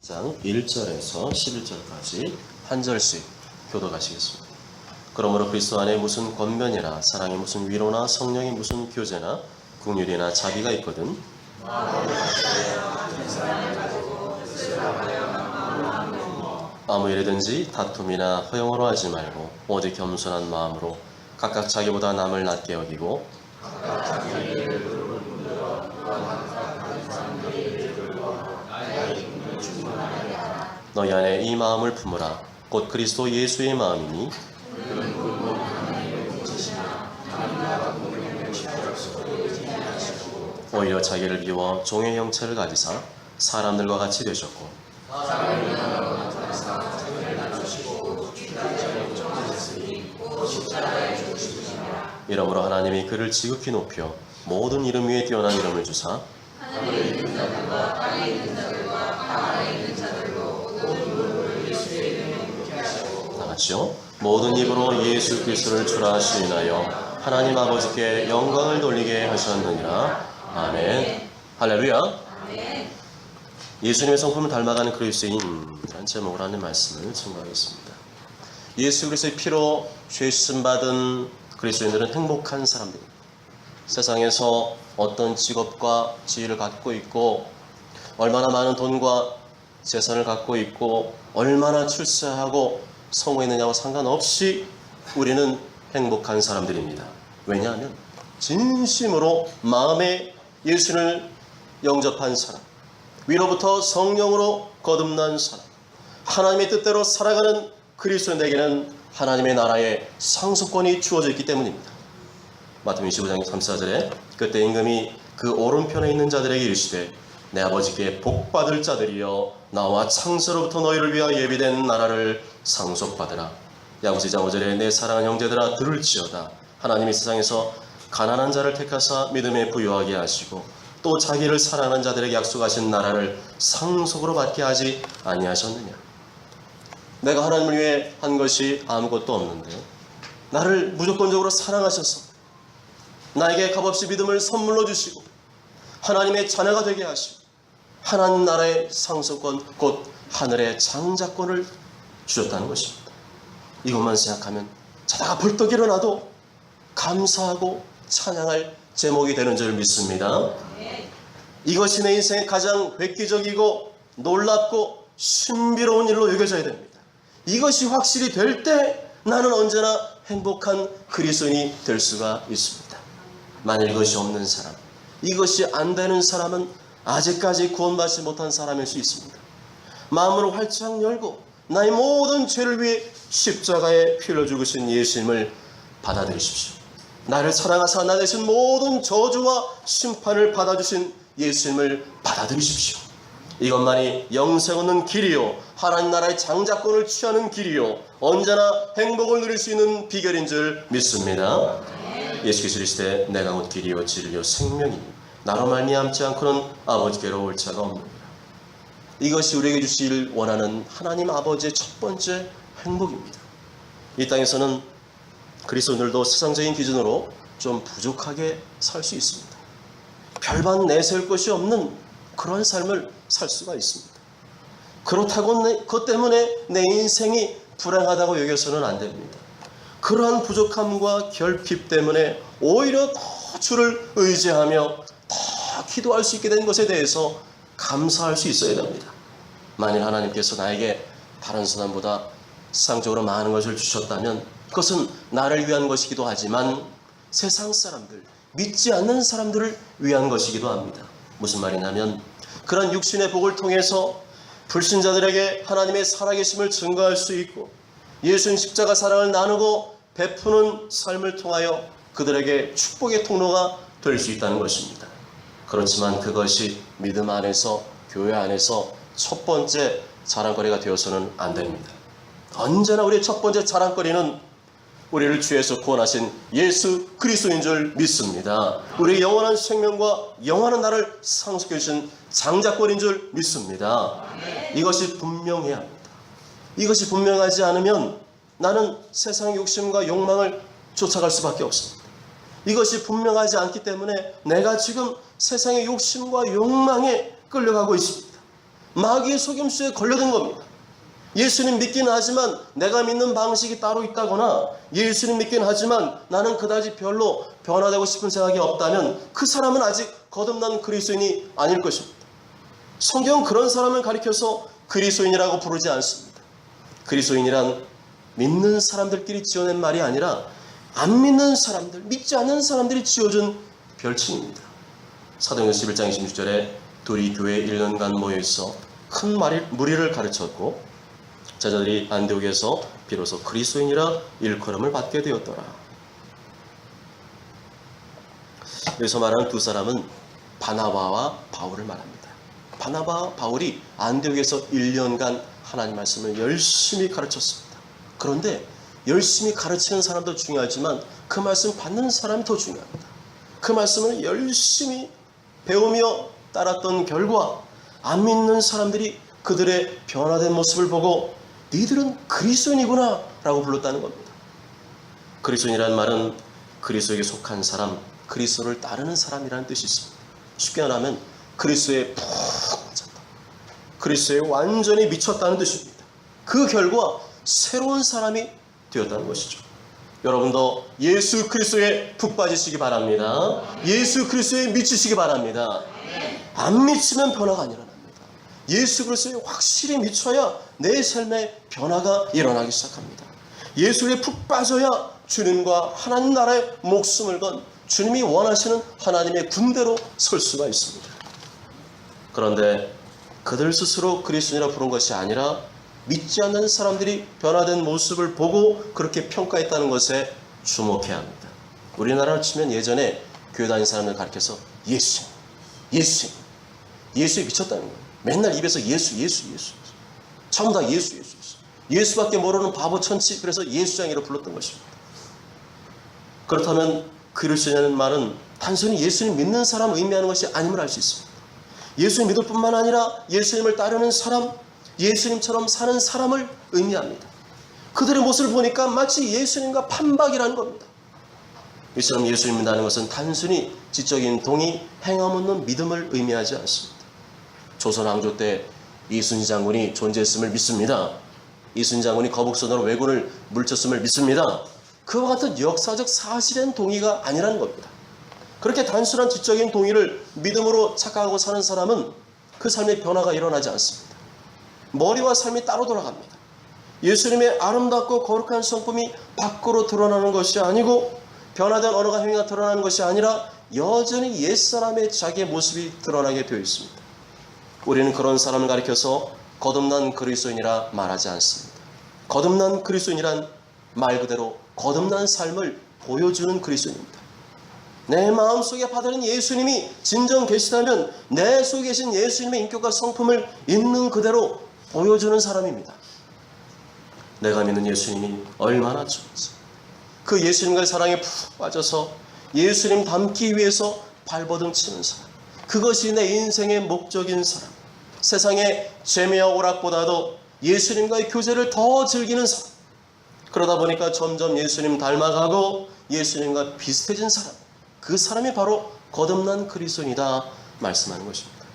장 1절에서 11절까지 한 절씩 교독하시겠습니다. 그러므로 그리스도 안에 무슨 권면이나 사랑에 무슨 위로나 성령에 무슨 교제나 긍휼이나 자비가 있거든 아무 일이든지 다툼이나 허영으로 하지 말고 오직 겸손한 마음으로 각각 자기보다 남을 낮게 여기고 너희 안에 이 마음을 품으라. 곧 그리스도 예수의 마음이니 오히려 자기를 비워 종의 형체를 가지사 사람들과 같이 되셨고 이러므로 하나님이 그를 지극히 높여 모든 이름 위에 뛰어난 이름을 주사 나같이요 모든 입으로 예수 그리스도를 주라 시인하여 하나님 아버지께 영광을 돌리게 하셨느니라. 아멘. 할렐루야. 예수님의 성품을 닮아가는 그리스도인이라는 제목으로 하는 말씀을 증거하겠습니다. 예수 그리스도의 피로 죄 씻음 받은 그리스도인들은 행복한 사람들입니다. 세상에서 어떤 직업과 지위를 갖고 있고 얼마나 많은 돈과 재산을 갖고 있고 얼마나 출세하고 성공했느냐와 상관없이 우리는 행복한 사람들입니다. 왜냐하면 진심으로 마음에 예수를 영접한 사람, 위로부터 성령으로 거듭난 사람, 하나님의 뜻대로 살아가는 그리스도인에게는 하나님의 나라의 상속권이 주어져 있기 때문입니다. 마태복음 25장 34절에 그때 임금이 그 오른편에 있는 자들에게 이르시되 내 아버지께 복받을 자들이여 나와 창세로부터 너희를 위하여 예비된 나라를 상속받으라. 야고보서 2장 5절에 내 사랑하는 형제들아 들을지어다. 하나님이 세상에서 가난한 자를 택하사 믿음에 부유하게 하시고 또 자기를 사랑하는 자들에게 약속하신 나라를 상속으로 받게 하지 아니하셨느냐. 내가 하나님을 위해 한 것이 아무것도 없는데 나를 무조건적으로 사랑하셔서 나에게 값없이 믿음을 선물로 주시고 하나님의 자녀가 되게 하시고 하나님 나라의 상속권 곧 하늘의 장자권을 주셨다는 것입니다. 이것만 생각하면 자다가 벌떡 일어나도 감사하고 찬양할 제목이 되는 줄 믿습니다. 이것이 내 인생의 가장 획기적이고 놀랍고 신비로운 일로 여겨져야 됩니다. 이것이 확실히 될 때 나는 언제나 행복한 그리스도인이 될 수가 있습니다. 만일 이것이 없는 사람, 이것이 안 되는 사람은 아직까지 구원받지 못한 사람일 수 있습니다. 마음으로 활짝 열고 나의 모든 죄를 위해 십자가에 피 흘려 죽으신 예수님을 받아들이십시오. 나를 사랑하사 나 대신 모든 저주와 심판을 받아주신 예수님을 받아들이십시오. 이것만이 영생 얻는 길이요 하나님 나라의 장자권을 취하는 길이요 언제나 행복을 누릴 수 있는 비결인 줄 믿습니다. 예수께서 이르시되 내가 곧 길이요 진리요 생명이니 나로 말미암지 않고는 아버지께로 올 자가 없느니라. 이것이 우리에게 주실 원하는 하나님 아버지의 첫 번째 행복입니다. 이 땅에서는 그리스도인들도 세상적인 기준으로 좀 부족하게 살 수 있습니다. 별반 내세울 것이 없는 그런 삶을 살 수가 있습니다. 그렇다고 그것 때문에 내 인생이 불행하다고 여겨서는 안 됩니다. 그러한 부족함과 결핍 때문에 오히려 더 주를 의지하며 더 기도할 수 있게 된 것에 대해서 감사할 수 있어야 됩니다. 만일 하나님께서 나에게 다른 사람보다 세상적으로 많은 것을 주셨다면 그것은 나를 위한 것이기도 하지만 세상 사람들, 믿지 않는 사람들을 위한 것이기도 합니다. 무슨 말이냐면 그런 육신의 복을 통해서 불신자들에게 하나님의 살아계심을 증거할 수 있고 예수님 십자가 사랑을 나누고 베푸는 삶을 통하여 그들에게 축복의 통로가 될 수 있다는 것입니다. 그렇지만 그것이 믿음 안에서 교회 안에서 첫 번째 자랑거리가 되어서는 안 됩니다. 언제나 우리의 첫 번째 자랑거리는 우리를 주에서 구원하신 예수 그리스도인 줄 믿습니다. 우리의 영원한 생명과 영원한 나를 상속해 주신 장자권인 줄 믿습니다. 이것이 분명해야 합니다. 이것이 분명하지 않으면 나는 세상의 욕심과 욕망을 쫓아갈 수밖에 없습니다. 이것이 분명하지 않기 때문에 내가 지금 세상의 욕심과 욕망에 끌려가고 있습니다. 마귀의 속임수에 걸려든 겁니다. 예수님 믿기는 하지만 내가 믿는 방식이 따로 있다거나 예수님 믿기는 하지만 나는 그다지 별로 변화되고 싶은 생각이 없다면 그 사람은 아직 거듭난 그리스도인이 아닐 것입니다. 성경은 그런 사람을 가리켜서 그리스도인이라고 부르지 않습니다. 그리스도인이란 믿는 사람들끼리 지어낸 말이 아니라 안 믿는 사람들, 믿지 않는 사람들이 지어준 별칭입니다. 사도행전 11장 26절에 둘이 교회에 1년간 모여있어 큰 무리를 가르쳤고 제자들이 안디옥에서 비로소 그리스도인이라 일컬음을 받게 되었더라. 여기서 말하는 두 사람은 바나바와 바울을 말합니다. 바나바와 바울이 안디옥에서 1년간 하나님 말씀을 열심히 가르쳤습니다. 그런데 열심히 가르치는 사람도 중요하지만 그 말씀 받는 사람이 더 중요합니다. 그 말씀을 열심히 배우며 따랐던 결과 안 믿는 사람들이 그들의 변화된 모습을 보고 니들은 그리스도인이구나 라고 불렀다는 겁니다. 그리스도인이라는 말은 그리스도에게 속한 사람, 그리스도를 따르는 사람이라는 뜻이 있습니다. 쉽게 말하면 그리스도에 푹 빠졌다, 그리스도에 완전히 미쳤다는 뜻입니다. 그 결과 새로운 사람이 되었다는 것이죠. 여러분도 예수 그리스도에 푹 빠지시기 바랍니다. 예수 그리스도에 미치시기 바랍니다. 안 미치면 변화가 안 일어납니다. 예수 그리스도에 확실히 미쳐야 내 삶에 변화가 일어나기 시작합니다. 예수에 푹 빠져야 주님과 하나님 나라의 목숨을 건 주님이 원하시는 하나님의 군대로 설 수가 있습니다. 그런데 그들 스스로 그리스도인이라 부른 것이 아니라 믿지 않는 사람들이 변화된 모습을 보고 그렇게 평가했다는 것에 주목해야 합니다. 우리나라로 치면 예전에 교회 다니는 사람을 가르쳐서 예수에 미쳤다는 거예요. 맨날 입에서 예수. 전부 다 예수. 예수밖에 모르는 바보 천치, 그래서 예수장이라고 불렀던 것입니다. 그렇다면 그리스도인이라는 말은 단순히 예수님 믿는 사람을 의미하는 것이 아님을 알 수 있습니다. 예수님 믿을 뿐만 아니라 예수님을 따르는 사람, 예수님처럼 사는 사람을 의미합니다. 그들의 모습을 보니까 마치 예수님과 판박이라는 겁니다. 이 사람 예수님 믿는다는 것은 단순히 지적인 동의, 행함 없는 믿음을 의미하지 않습니다. 조선 왕조 때 이순신 장군이 존재했음을 믿습니다. 이순신 장군이 거북선으로 왜군을 물쳤음을 믿습니다. 그와 같은 역사적 사실엔 동의가 아니라는 겁니다. 그렇게 단순한 지적인 동의를 믿음으로 착각하고 사는 사람은 그 삶의 변화가 일어나지 않습니다. 머리와 삶이 따로 돌아갑니다. 예수님의 아름답고 거룩한 성품이 밖으로 드러나는 것이 아니고 변화된 언어가 행위가 드러나는 것이 아니라 여전히 옛사람의 자기의 모습이 드러나게 되어 있습니다. 우리는 그런 사람을 가리켜서 거듭난 그리스도인이라 말하지 않습니다. 거듭난 그리스도인이란 말 그대로 거듭난 삶을 보여주는 그리스도인입니다. 내 마음속에 받아들인 예수님이 진정 계시다면 내 속에 계신 예수님의 인격과 성품을 있는 그대로 보여주는 사람입니다. 내가 믿는 예수님이 얼마나 좋은지, 그 예수님과의 사랑에 푹 빠져서 예수님 닮기 위해서 발버둥 치는 사람, 그것이 내 인생의 목적인 사람, 세상의 재미와 오락보다도 예수님과의 교제를 더 즐기는 사람, 그러다 보니까 점점 예수님 닮아가고 예수님과 비슷해진 사람, 그 사람이 바로 거듭난 그리스도인이다 말씀하는 것입니다.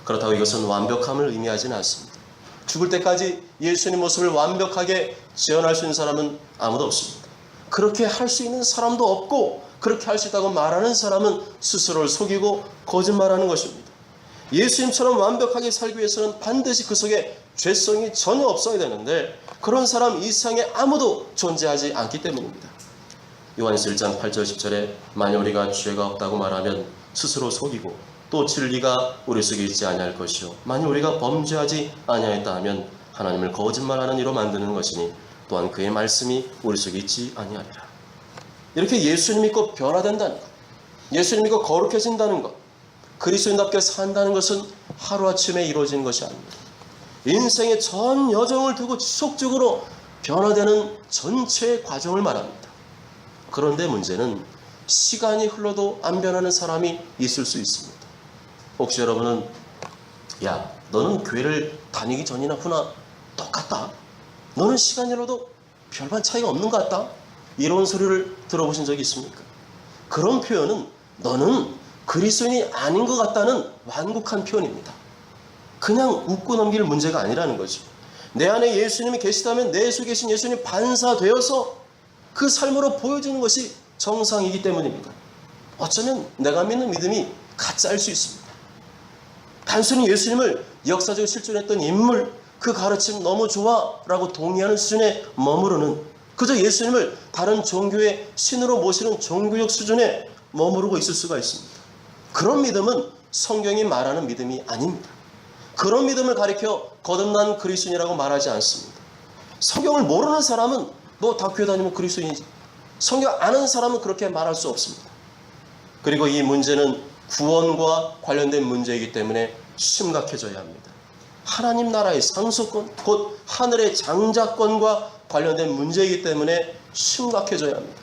그렇다고 이것은 완벽함을 의미하지는 않습니다. 죽을 때까지 예수님 모습을 완벽하게 재현할 수 있는 사람은 아무도 없습니다. 그렇게 할 수 있는 사람도 없고 그렇게 할 수 있다고 말하는 사람은 스스로를 속이고 거짓말하는 것입니다. 예수님처럼 완벽하게 살기 위해서는 반드시 그 속에 죄성이 전혀 없어야 되는데 그런 사람 이 세상에 아무도 존재하지 않기 때문입니다. 요한일서 1장 8절 10절에 만약 우리가 죄가 없다고 말하면 스스로 속이고 또 진리가 우리 속에 있지 아니할 것이요 만약 우리가 범죄하지 아니하였다 하면 하나님을 거짓말하는 이로 만드는 것이니 또한 그의 말씀이 우리 속에 있지 아니하리라. 이렇게 예수님 믿고 변화된다는 것, 예수님 믿고 거룩해진다는 것, 그리스도인답게 산다는 것은 하루아침에 이루어지는 것이 아닙니다. 인생의 전 여정을 두고 지속적으로 변화되는 전체의 과정을 말합니다. 그런데 문제는 시간이 흘러도 안 변하는 사람이 있을 수 있습니다. 혹시 여러분은 야, 너는 교회를 다니기 전이나 후나 똑같다, 너는 시간이 흘러도 별반 차이가 없는 것 같다, 이런 소리를 들어보신 적이 있습니까? 그런 표현은 너는 그리스도인이 아닌 것 같다는 완곡한 표현입니다. 그냥 웃고 넘길 문제가 아니라는 거죠. 내 안에 예수님이 계시다면 내 속에 계신 예수님이 반사되어서 그 삶으로 보여주는 것이 정상이기 때문입니다. 어쩌면 내가 믿는 믿음이 가짜일 수 있습니다. 단순히 예수님을 역사적으로 실존했던 인물, 그 가르침 너무 좋아 라고 동의하는 수준에 머무르는, 그저 예수님을 다른 종교의 신으로 모시는 종교적 수준에 머무르고 있을 수가 있습니다. 그런 믿음은 성경이 말하는 믿음이 아닙니다. 그런 믿음을 가리켜 거듭난 그리스도인이라고 말하지 않습니다. 성경을 모르는 사람은 너 다 교회 다니면 그리스도인이지, 성경 아는 사람은 그렇게 말할 수 없습니다. 그리고 이 문제는 구원과 관련된 문제이기 때문에 심각해져야 합니다. 하나님 나라의 상속권, 곧 하늘의 장자권과 관련된 문제이기 때문에 심각해져야 합니다.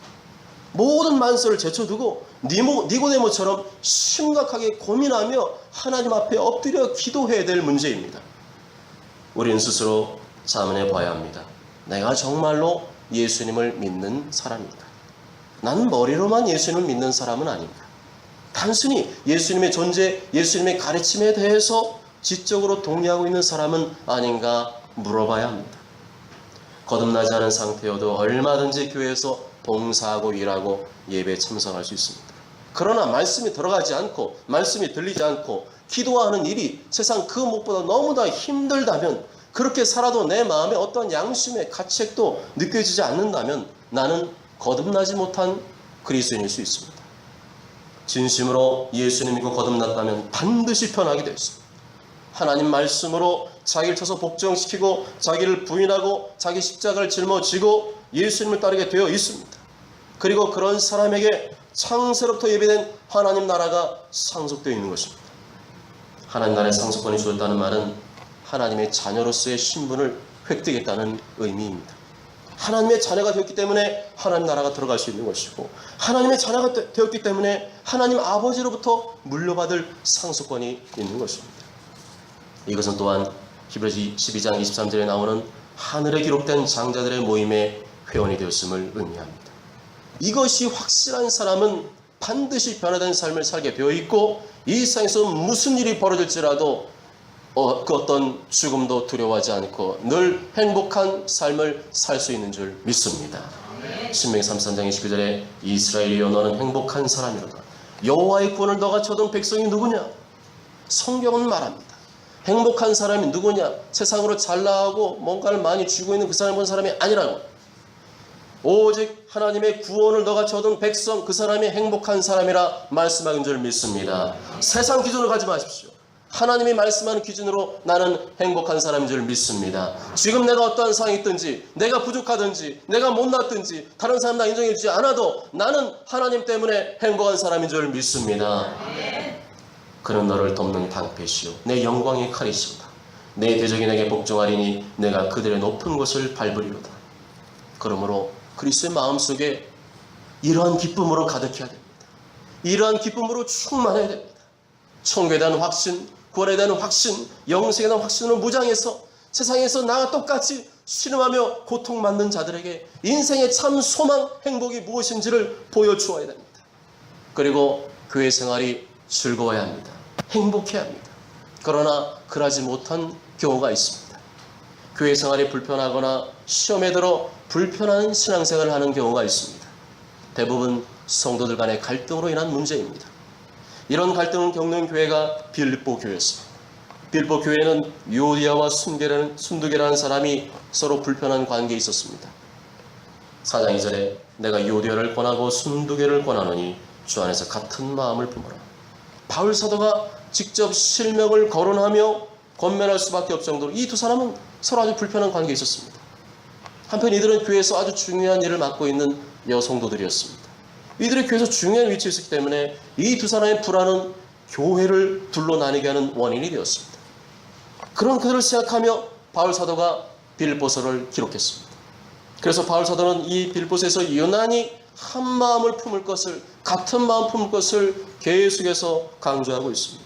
모든 만세를 제쳐두고 니고데모처럼 심각하게 고민하며 하나님 앞에 엎드려 기도해야 될 문제입니다. 우리는 스스로 자문해 봐야 합니다. 내가 정말로 예수님을 믿는 사람입니다. 나는 머리로만 예수님을 믿는 사람은 아닙니다. 단순히 예수님의 존재, 예수님의 가르침에 대해서 지적으로 동의하고 있는 사람은 아닌가 물어봐야 합니다. 거듭나지 않은 상태여도 얼마든지 교회에서 봉사하고 일하고 예배에 참석할 수 있습니다. 그러나 말씀이 들어가지 않고 말씀이 들리지 않고 기도하는 일이 세상 그 무엇보다 너무나 힘들다면, 그렇게 살아도 내 마음에 어떤 양심의 가책도 느껴지지 않는다면 나는 거듭나지 못한 그리스도인일 수 있습니다. 진심으로 예수님 믿고 거듭났다면 반드시 변하게 되어 있습니다. 하나님 말씀으로 자기를 쳐서 복종시키고 자기를 부인하고 자기 십자가를 짊어지고 예수님을 따르게 되어 있습니다. 그리고 그런 사람에게 창세로부터 예비된 하나님 나라가 상속되어 있는 것입니다. 하나님 나라의 상속권이 주어졌다는 말은 하나님의 자녀로서의 신분을 획득했다는 의미입니다. 하나님의 자녀가 되었기 때문에 하나님 나라가 들어갈 수 있는 것이고, 하나님의 자녀가 되었기 때문에 하나님 아버지로부터 물려받을 상속권이 있는 것입니다. 이것은 또한 히브리서 12장 23절에 나오는 하늘에 기록된 장자들의 모임의 회원이 되었음을 의미합니다. 이것이 확실한 사람은 반드시 변화된 삶을 살게 되어 있고, 이 세상에서 무슨 일이 벌어질지라도 그 어떤 죽음도 두려워하지 않고 늘 행복한 삶을 살 수 있는 줄 믿습니다. 신명기 33장 29절에 이스라엘이여 너는 행복한 사람이로다. 여호와의 구원을 너가 쳐둔 백성이 누구냐? 성경은 말합니다. 행복한 사람이 누구냐? 세상으로 잘 나가고 뭔가를 많이 쥐고 있는 그 사람을 본 사람이 아니라고. 오직 하나님의 구원을 너가 쳐둔 백성, 그 사람이 행복한 사람이라 말씀하는 줄 믿습니다. 세상 기준으로 가지 마십시오. 하나님이 말씀하는 기준으로 나는 행복한 사람인 줄 믿습니다. 지금 내가 어떠한 상황이 있든지, 내가 부족하든지, 내가 못났든지, 다른 사람 나 인정해 주지 않아도 나는 하나님 때문에 행복한 사람인 줄 믿습니다. 그는 너를 돕는 방패시오 내 영광의 칼이시로다. 내 대적이 내게 복종하리니 내가 그들의 높은 곳을 밟으리로다. 그러므로 그리스도의 마음속에 이러한 기쁨으로 가득해야 됩니다. 이러한 기쁨으로 충만해야 됩니다. 천국에 대한 확신, 구원에 대한 확신, 영생에 대한 확신으로 무장해서 세상에서 나와 똑같이 신음하며 고통받는 자들에게 인생의 참 소망, 행복이 무엇인지를 보여주어야 됩니다. 그리고 교회 생활이 즐거워야 합니다. 행복해야 합니다. 그러나 그러지 못한 경우가 있습니다. 교회 생활이 불편하거나 시험에 들어 불편한 신앙생활을 하는 경우가 있습니다. 대부분 성도들 간의 갈등으로 인한 문제입니다. 이런 갈등을 겪는 교회가 빌립보 교회였습니다. 빌립보 교회는 유오디아와 순두계라는 사람이 서로 불편한 관계에 있었습니다. 4장 2절에 내가 유오디아를 권하고 순두계를 권하노니 주 안에서 같은 마음을 품어라. 바울 사도가 직접 실명을 거론하며 권면할 수밖에 없을 정도로 이 두 사람은 서로 아주 불편한 관계에 있었습니다. 한편 이들은 교회에서 아주 중요한 일을 맡고 있는 여성도들이었습니다. 이들의 교회에서 중요한 위치에 있었기 때문에 이 두 사람의 불안은 교회를 둘로 나뉘게 하는 원인이 되었습니다. 그런 그들을 생각하며 바울 사도가 빌립보서를 기록했습니다. 그래서 바울 사도는 이 빌립보서에서 유난히 한 마음을 품을 것을, 같은 마음 품을 것을 계속해서 강조하고 있습니다.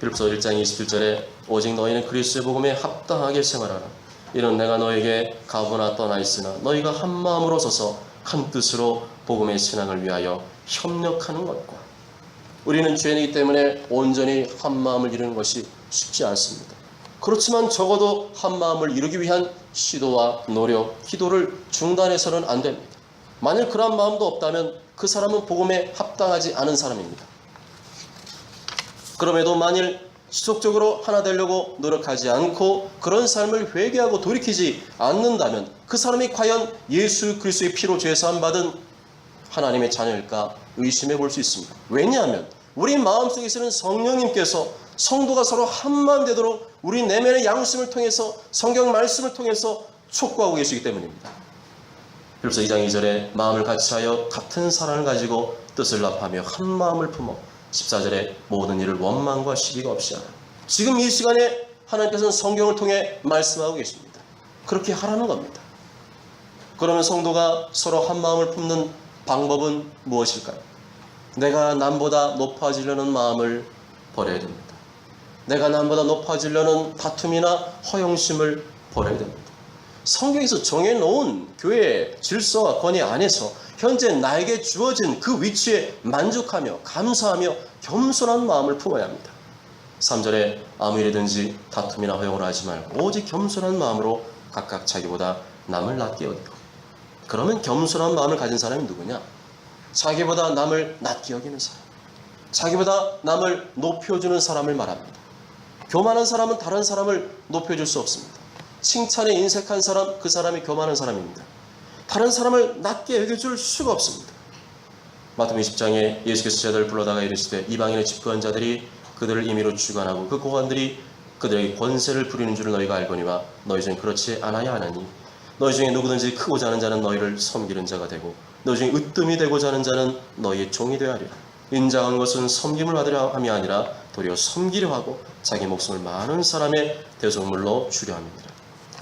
빌립보서 1장 27절에 오직 너희는 그리스도의 복음에 합당하게 생활하라. 이는 내가 너에게 가보나 떠나 있으나 너희가 한 마음으로 서서 한 뜻으로 복음의 신앙을 위하여 협력하는 것과, 우리는 죄인이기 때문에 온전히 한 마음을 이루는 것이 쉽지 않습니다. 그렇지만 적어도 한 마음을 이루기 위한 시도와 노력, 기도를 중단해서는 안 됩니다. 만일 그런 마음도 없다면 그 사람은 복음에 합당하지 않은 사람입니다. 그럼에도 만일 지속적으로 하나 되려고 노력하지 않고 그런 삶을 회개하고 돌이키지 않는다면 그 사람이 과연 예수 그리스도의 피로 죄 사함 받은 하나님의 자녀일까 의심해 볼 수 있습니다. 왜냐하면 우리 마음속에서는 성령님께서 성도가 서로 한마음 되도록 우리 내면의 양심을 통해서 성경 말씀을 통해서 촉구하고 계시기 때문입니다. 그래서 2장 2절에 마음을 같이하여 같은 사랑을 가지고 뜻을 합하며 한 마음을 품어 14절에 모든 일을 원망과 시기가 없이 하라. 지금 이 시간에 하나님께서는 성경을 통해 말씀하고 계십니다. 그렇게 하라는 겁니다. 그러면 성도가 서로 한 마음을 품는 방법은 무엇일까요? 내가 남보다 높아지려는 마음을 버려야 됩니다. 내가 남보다 높아지려는 다툼이나 허영심을 버려야 됩니다. 성경에서 정해놓은 교회의 질서와 권위 안에서 현재 나에게 주어진 그 위치에 만족하며 감사하며 겸손한 마음을 품어야 합니다. 3절에 아무 일이든지 다툼이나 허용을 하지 말고 오직 겸손한 마음으로 각각 자기보다 남을 낮게 여기고. 그러면 겸손한 마음을 가진 사람이 누구냐? 자기보다 남을 낮게 여기는 사람, 자기보다 남을 높여주는 사람을 말합니다. 교만한 사람은 다른 사람을 높여줄 수 없습니다. 칭찬에 인색한 사람, 그 사람이 교만한 사람입니다. 다른 사람을 낮게 여겨줄 수가 없습니다. 마태복음 20장에 예수께서 제자들을 불러다가 이르시되 이방인의 집권한 자들이 그들을 임의로 주관하고 그 고관들이 그들에게 권세를 부리는 줄을 너희가 알거니와 너희 중에 그렇지 않아야 하나니 너희 중에 누구든지 크고자 하는 자는 너희를 섬기는 자가 되고 너희 중에 으뜸이 되고자 하는 자는 너희의 종이 되어야 하리라. 인자한 것은 섬김을 받으려 함이 아니라 도리어 섬기려 하고 자기 목숨을 많은 사람의 대속물로 주려 함이니라.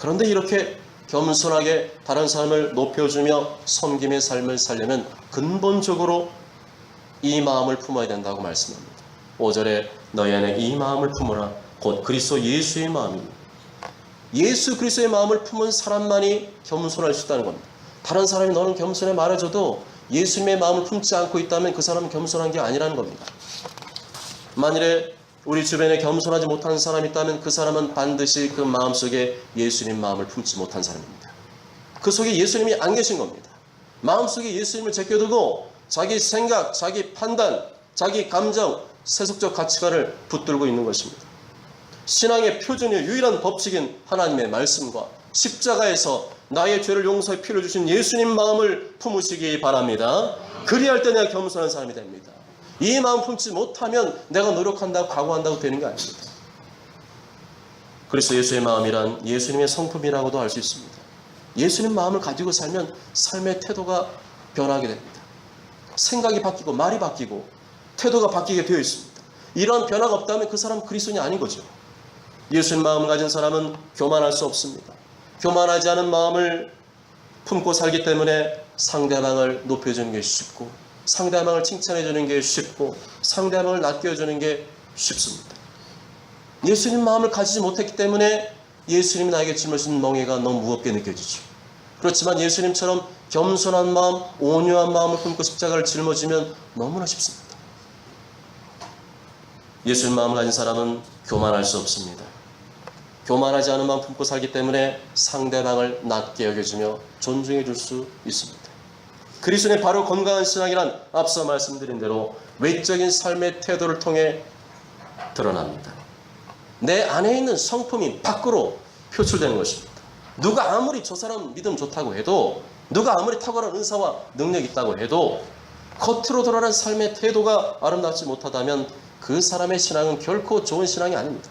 그런데 이렇게 겸손하게 다른 사람을 높여주며 섬김의 삶을 살려면 근본적으로 이 마음을 품어야 된다고 말씀합니다. 5절에 너희 안에 이 마음을 품어라. 곧 그리스도 예수의 마음입니다. 예수 그리스도의 마음을 품은 사람만이 겸손할 수 있다는 겁니다. 다른 사람이 너는 겸손해 말해줘도 예수님의 마음을 품지 않고 있다면 그 사람은 겸손한 게 아니라는 겁니다. 만일에 우리 주변에 겸손하지 못한 사람이 있다면 그 사람은 반드시 그 마음속에 예수님 마음을 품지 못한 사람입니다. 그 속에 예수님이 안 계신 겁니다. 마음속에 예수님을 제껴두고 자기 생각, 자기 판단, 자기 감정, 세속적 가치관을 붙들고 있는 것입니다. 신앙의 표준의 유일한 법칙인 하나님의 말씀과 십자가에서 나의 죄를 용서해 피를 주신 예수님 마음을 품으시기 바랍니다. 그리할 때 내가 겸손한 사람이 됩니다. 이 마음 품지 못하면 내가 노력한다고 각오한다고 되는 게 아닙니다. 그래서 예수의 마음이란 예수님의 성품이라고도 할 수 있습니다. 예수님 마음을 가지고 살면 삶의 태도가 변하게 됩니다. 생각이 바뀌고 말이 바뀌고 태도가 바뀌게 되어 있습니다. 이러한 변화가 없다면 그 사람은 그리스도인이 아닌 거죠. 예수님 마음을 가진 사람은 교만할 수 없습니다. 교만하지 않은 마음을 품고 살기 때문에 상대방을 높여주는 게 쉽고 상대방을 칭찬해주는 게 쉽고 상대방을 낚여주는 게 쉽습니다. 예수님 마음을 가지지 못했기 때문에 예수님이 나에게 짊어진 멍에가 너무 무겁게 느껴지죠. 그렇지만 예수님처럼 겸손한 마음, 온유한 마음을 품고 십자가를 짊어지면 너무나 쉽습니다. 예수님 마음을 가진 사람은 교만할 수 없습니다. 교만하지 않은 마음 품고 살기 때문에 상대방을 낮게 여겨주며 존중해 줄 수 있습니다. 그리스도의 바로 건강한 신앙이란 앞서 말씀드린 대로 외적인 삶의 태도를 통해 드러납니다. 내 안에 있는 성품이 밖으로 표출되는 것입니다. 누가 아무리 저 사람 믿음 좋다고 해도 누가 아무리 탁월한 은사와 능력이 있다고 해도 겉으로 드러난 삶의 태도가 아름답지 못하다면 그 사람의 신앙은 결코 좋은 신앙이 아닙니다.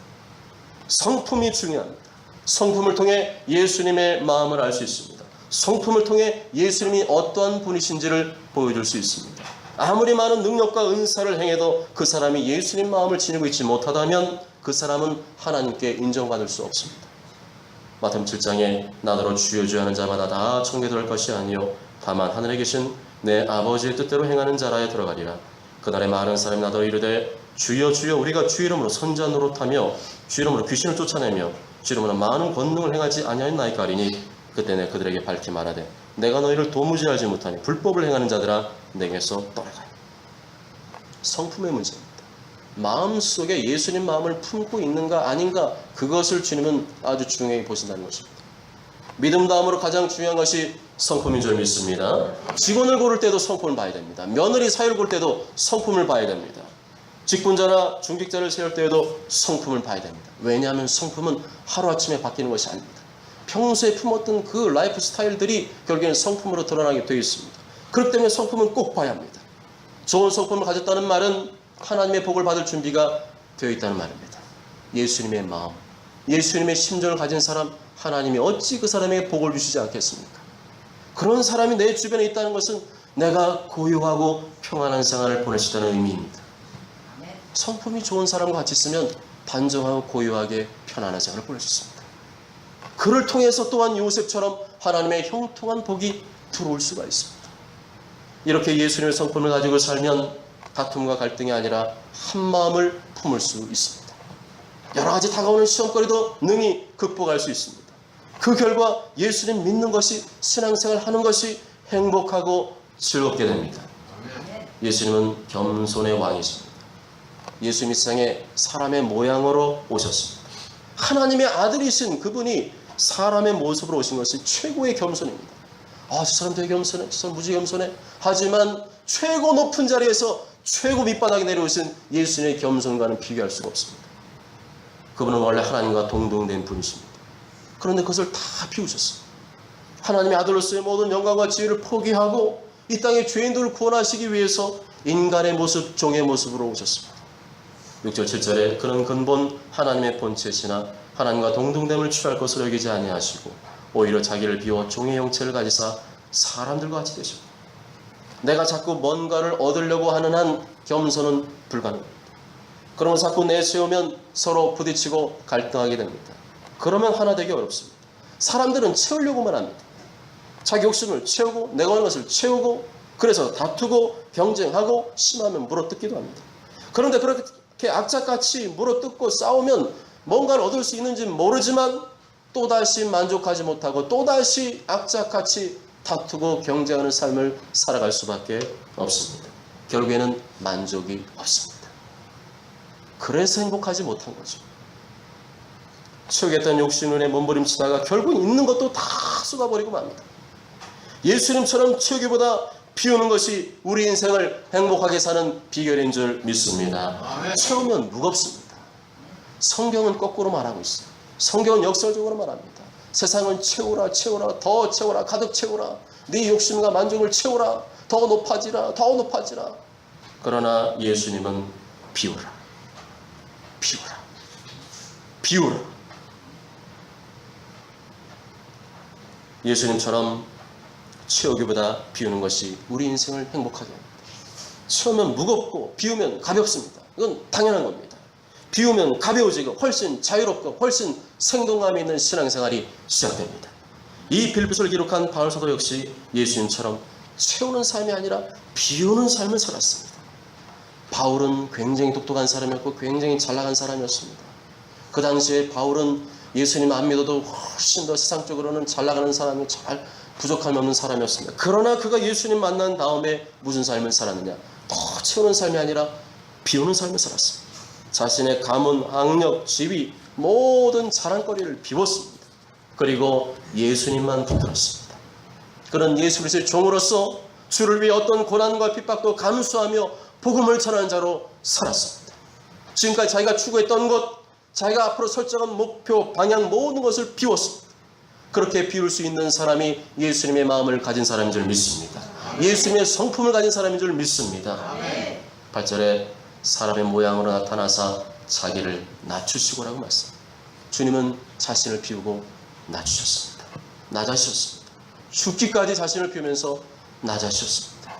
성품이 중요합니다. 성품을 통해 예수님의 마음을 알 수 있습니다. 성품을 통해 예수님이 어떠한 분이신지를 보여줄 수 있습니다. 아무리 많은 능력과 은사를 행해도 그 사람이 예수님 마음을 지니고 있지 못하다면 그 사람은 하나님께 인정받을 수 없습니다. 마태복음 7장에 나더러 주여 주여 하는 자마다 다 천국에 들어갈 것이 아니요 다만 하늘에 계신 내 아버지의 뜻대로 행하는 자라에 들어가리라. 그날에 많은 사람이 나더러 이르되 주여 주여 우리가 주 이름으로 선지자 노릇하며 주 이름으로 귀신을 쫓아내며 주 이름으로 많은 권능을 행하지 아니하였나이까 하리니 그때 내 그들에게 밝히 말하되 내가 너희를 도무지 알지 못하니 불법을 행하는 자들아 내게서 떠나가라. 성품의 문제입니다. 마음속에 예수님 마음을 품고 있는가 아닌가, 그것을 주님은 아주 중요히 보신다는 것입니다. 믿음 다음으로 가장 중요한 것이 성품인 줄 믿습니다. 직원을 고를 때도 성품을 봐야 됩니다. 며느리 사유를 고를 때도 성품을 봐야 됩니다. 직분자나 중직자를 세울 때에도 성품을 봐야 됩니다. 왜냐하면 성품은 하루아침에 바뀌는 것이 아닙니다. 평소에 품었던 그 라이프 스타일들이 결국에는 성품으로 드러나게 되어 있습니다. 그렇기 때문에 성품은 꼭 봐야 합니다. 좋은 성품을 가졌다는 말은 하나님의 복을 받을 준비가 되어 있다는 말입니다. 예수님의 마음, 예수님의 심정을 가진 사람, 하나님이 어찌 그 사람에게 복을 주시지 않겠습니까? 그런 사람이 내 주변에 있다는 것은 내가 고요하고 평안한 생활을 보내시다는 의미입니다. 성품이 좋은 사람과 같이 있으면 단정하고 고요하게 편안한 생활을 보낼 수 있습니다. 그를 통해서 또한 요셉처럼 하나님의 형통한 복이 들어올 수가 있습니다. 이렇게 예수님의 성품을 가지고 살면 다툼과 갈등이 아니라 한 마음을 품을 수 있습니다. 여러 가지 다가오는 시험거리도 능히 극복할 수 있습니다. 그 결과 예수님 믿는 것이, 신앙생활 하는 것이 행복하고 즐겁게 됩니다. 예수님은 겸손의 왕이십니다. 예수님이 세상에 사람의 모양으로 오셨습니다. 하나님의 아들이신 그분이 사람의 모습으로 오신 것이 최고의 겸손입니다. 아, 저 사람 되게 겸손해, 저 사람 무지 겸손해. 하지만 최고 높은 자리에서 최고 밑바닥에 내려오신 예수님의 겸손과는 비교할 수가 없습니다. 그분은 원래 하나님과 동등된 분이십니다. 그런데 그것을 다 비우셨습니다. 하나님의 아들로서의 모든 영광과 지혜를 포기하고 이 땅의 죄인들을 구원하시기 위해서 인간의 모습, 종의 모습으로 오셨습니다. 6절 7절에 그는 근본 하나님의 본체시나 하나님과 동등됨을 취할 것으로 여기지 아니하시고 오히려 자기를 비워 종의 형체를 가지사 사람들과 같이 되셨고, 내가 자꾸 뭔가를 얻으려고 하는 한 겸손은 불가능합니다. 그러면 자꾸 내세우면 서로 부딪히고 갈등하게 됩니다. 그러면 하나 되기 어렵습니다. 사람들은 채우려고만 합니다. 자기 욕심을 채우고 내가 하는 것을 채우고, 그래서 다투고 경쟁하고 심하면 물어뜯기도 합니다. 그런데 그렇게 악착같이 물어뜯고 싸우면 뭔가를 얻을 수 있는지 모르지만 또다시 만족하지 못하고 또다시 악착같이 다투고 경쟁하는 삶을 살아갈 수밖에 없습니다. 결국에는 만족이 없습니다. 그래서 행복하지 못한 거죠. 채우겠다는 욕심에 몸부림치다가 결국 있는 것도 다 쏟아버리고 맙니다. 예수님처럼 채우기보다 비우는 것이 우리 인생을 행복하게 사는 비결인 줄 믿습니다. 채우면 무겁습니다. 성경은 거꾸로 말하고 있어요. 성경은 역설적으로 말합니다. 세상은 채우라, 채우라, 더 채우라, 가득 채우라, 네 욕심과 만족을 채우라, 더 높아지라, 더 높아지라. 그러나 예수님은 비우라, 비우라, 비우라. 예수님처럼 채우기보다 비우는 것이 우리 인생을 행복하게 합니다. 채우면 무겁고 비우면 가볍습니다. 이건 당연한 겁니다. 비우면 가벼워지고 훨씬 자유롭고 훨씬 생동감이 있는 신앙생활이 시작됩니다. 이 빌립보서를 기록한 바울 사도 역시 예수님처럼 채우는 삶이 아니라 비우는 삶을 살았습니다. 바울은 굉장히 똑똑한 사람이었고 굉장히 잘 나간 사람이었습니다. 그 당시에 바울은 예수님 안 믿어도 훨씬 더 세상적으로는 잘 나가는 사람이, 잘 부족함이 없는 사람이었습니다. 그러나 그가 예수님 만난 다음에 무슨 삶을 살았느냐? 더 채우는 삶이 아니라 비우는 삶을 살았습니다. 자신의 가문, 학력, 지위, 모든 자랑거리를 비웠습니다. 그리고 예수님만 붙들었습니다. 그는 예수 그리스도의 종으로서 주를 위해 어떤 고난과 핍박도 감수하며 복음을 전하는 자로 살았습니다. 지금까지 자기가 추구했던 것, 자기가 앞으로 설정한 목표, 방향, 모든 것을 비웠습니다. 그렇게 비울 수 있는 사람이 예수님의 마음을 가진 사람인 줄 믿습니다. 예수님의 성품을 가진 사람인 줄 믿습니다. 8절에 사람의 모양으로 나타나사 자기를 낮추시고라고 말씀합니다. 주님은 자신을 비우고 낮추셨습니다. 낮아지셨습니다. 죽기까지 자신을 비우면서 낮아지셨습니다.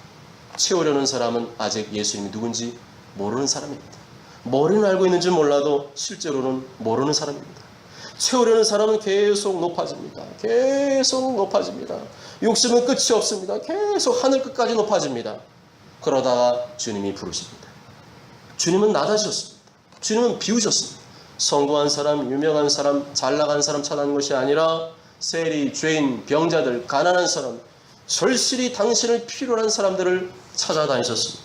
채우려는 사람은 아직 예수님이 누군지 모르는 사람입니다. 머리는 알고 있는지 몰라도 실제로는 모르는 사람입니다. 채우려는 사람은 계속 높아집니다. 계속 높아집니다. 욕심은 끝이 없습니다. 계속 하늘 끝까지 높아집니다. 그러다가 주님이 부르십니다. 주님은 낮아지셨습니다. 주님은 비우셨습니다. 성공한 사람, 유명한 사람, 잘나간 사람 찾아낸 것이 아니라 세리, 죄인, 병자들, 가난한 사람, 절실히 당신을 필요로 한 사람들을 찾아다니셨습니다.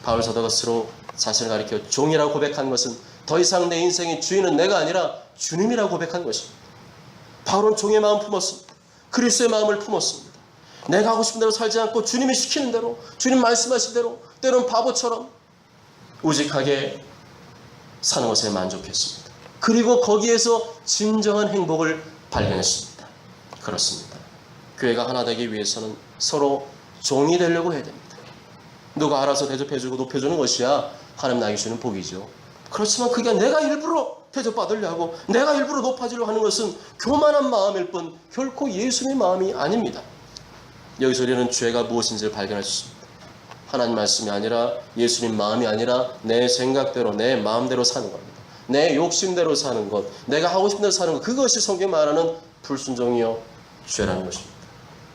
바울 사도가 스스로 자신을 가리켜 종이라고 고백한 것은 더 이상 내 인생의 주인은 내가 아니라 주님이라고 고백한 것입니다. 바울은 종의 마음 품었습니다. 그리스도의 마음을 품었습니다. 내가 하고 싶은 대로 살지 않고 주님이 시키는 대로, 주님 말씀하신 대로, 때로는 바보처럼 우직하게 사는 것에 만족했습니다. 그리고 거기에서 진정한 행복을 발견했습니다. 그렇습니다. 교회가 하나 되기 위해서는 서로 종이 되려고 해야 됩니다. 누가 알아서 대접해주고 높여주는 것이야 하나님 나에게 주는 복이죠. 그렇지만 그게 내가 일부러 대접받으려고, 내가 일부러 높아지려고 하는 것은 교만한 마음일 뿐 결코 예수님의 마음이 아닙니다. 여기서 우리는 죄가 무엇인지를 발견할 수 있습니다. 하나님 말씀이 아니라, 예수님 마음이 아니라 내 생각대로, 내 마음대로 사는 겁니다. 내 욕심대로 사는 것, 내가 하고 싶은 대로 사는 것, 그것이 성경이 말하는 불순종이요 죄라는 것입니다.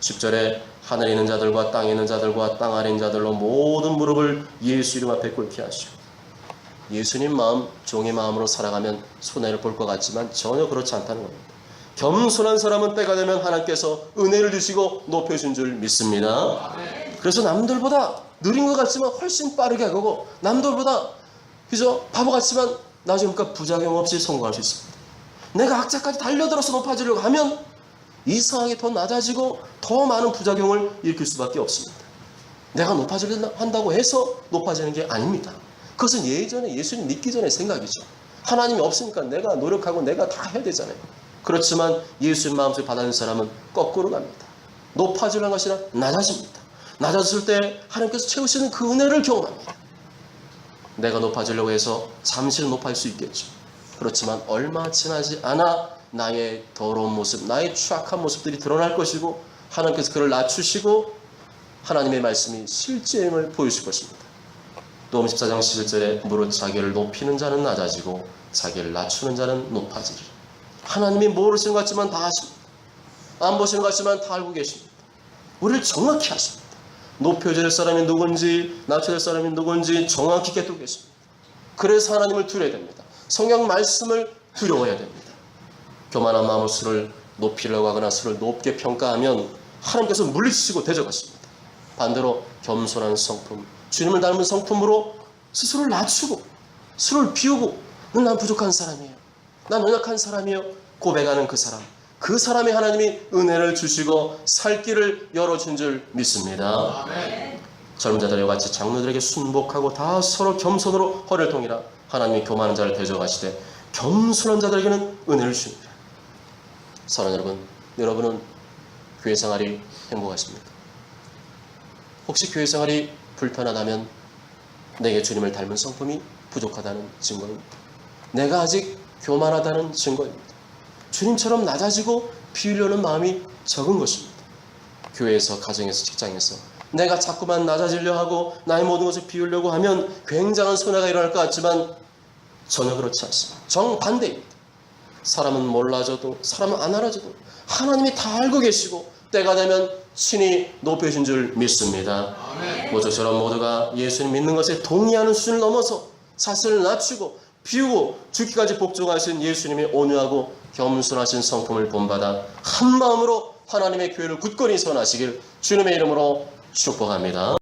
10절에 하늘에 있는 자들과 땅에 있는 자들과 땅 아래 있는 자들로 모든 무릎을 예수 이름 앞에 꿇게 하시고, 예수님 마음, 종의 마음으로 살아가면 손해를 볼 것 같지만 전혀 그렇지 않다는 겁니다. 겸손한 사람은 때가 되면 하나님께서 은혜를 주시고 높여준 줄 믿습니다. 그래서 남들보다 느린 것 같지만 훨씬 빠르게 하고, 남들보다 그저 바보 같지만 나중에 부작용 없이 성공할 수 있습니다. 내가 악자까지 달려들어서 높아지려고 하면 이상하게 더 낮아지고 더 많은 부작용을 일으킬 수밖에 없습니다. 내가 높아지려 한다고 해서 높아지는 게 아닙니다. 그것은 예전에 예수님 믿기 전의 생각이죠. 하나님이 없으니까 내가 노력하고 내가 다 해야 되잖아요. 그렇지만 예수님 마음속에 받아들인 사람은 거꾸로 갑니다. 높아지려는 것이 아니라 낮아집니다. 낮아졌을 때 하나님께서 채우시는 그 은혜를 경험합니다. 내가 높아지려고 해서 잠시는 높아질 수 있겠죠. 그렇지만 얼마 지나지 않아 나의 더러운 모습, 나의 추악한 모습들이 드러날 것이고, 하나님께서 그를 낮추시고 하나님의 말씀이 실제임을 보여줄 것입니다. 로마 14장 11절에 무릇 자기를 높이는 자는 낮아지고 자기를 낮추는 자는 높아지리라. 하나님이 모르시는 것 같지만 다 아십니다. 안 보시는 것 같지만 다 알고 계십니다. 우리를 정확히 아십니다. 높여질 사람이 누군지, 낮춰질 사람이 누군지 정확히 깨닫고 계십니다. 그래서 하나님을 두려워야 됩니다. 성경 말씀을 두려워해야 됩니다. 교만한 마음으로 수를 높이려고 하거나 수를 높게 평가하면 하나님께서 물리치시고 대적하십니다. 반대로 겸손한 성품, 주님을 닮은 성품으로 스스로를 낮추고 수를 비우고, 난 부족한 사람이에요, 난 연약한 사람이에요 고백하는 그 사람, 그 사람의 하나님이 은혜를 주시고 살 길을 열어준 줄 믿습니다. 아멘. 젊은 자들과 같이 장로들에게 순복하고 다 서로 겸손으로 허를 통이라 하나님이 교만한 자를 대적하시되 겸손한 자들에게는 은혜를 주십니다. 사랑하는 여러분, 여러분은 교회 생활이 행복하십니까? 혹시 교회 생활이 불편하다면 내게 주님을 닮은 성품이 부족하다는 증거입니다. 내가 아직 교만하다는 증거입니다. 주님처럼 낮아지고 비우려는 마음이 적은 것입니다. 교회에서, 가정에서, 직장에서 내가 자꾸만 낮아지려 하고 나의 모든 것을 비우려고 하면 굉장한 손해가 일어날 것 같지만 전혀 그렇지 않습니다. 정반대입니다. 사람은 몰라줘도, 사람은 안 알아줘도 하나님이 다 알고 계시고 때가 되면 친히 높여준 줄 믿습니다. 모두처럼 모두가 예수님 믿는 것에 동의하는 수준을 넘어서 자신을 낮추고 비우고 죽기까지 복종하신 예수님의 온유하고 겸손하신 성품을 본받아 한 마음으로 하나님의 교회를 굳건히 선하시길 주님의 이름으로 축복합니다.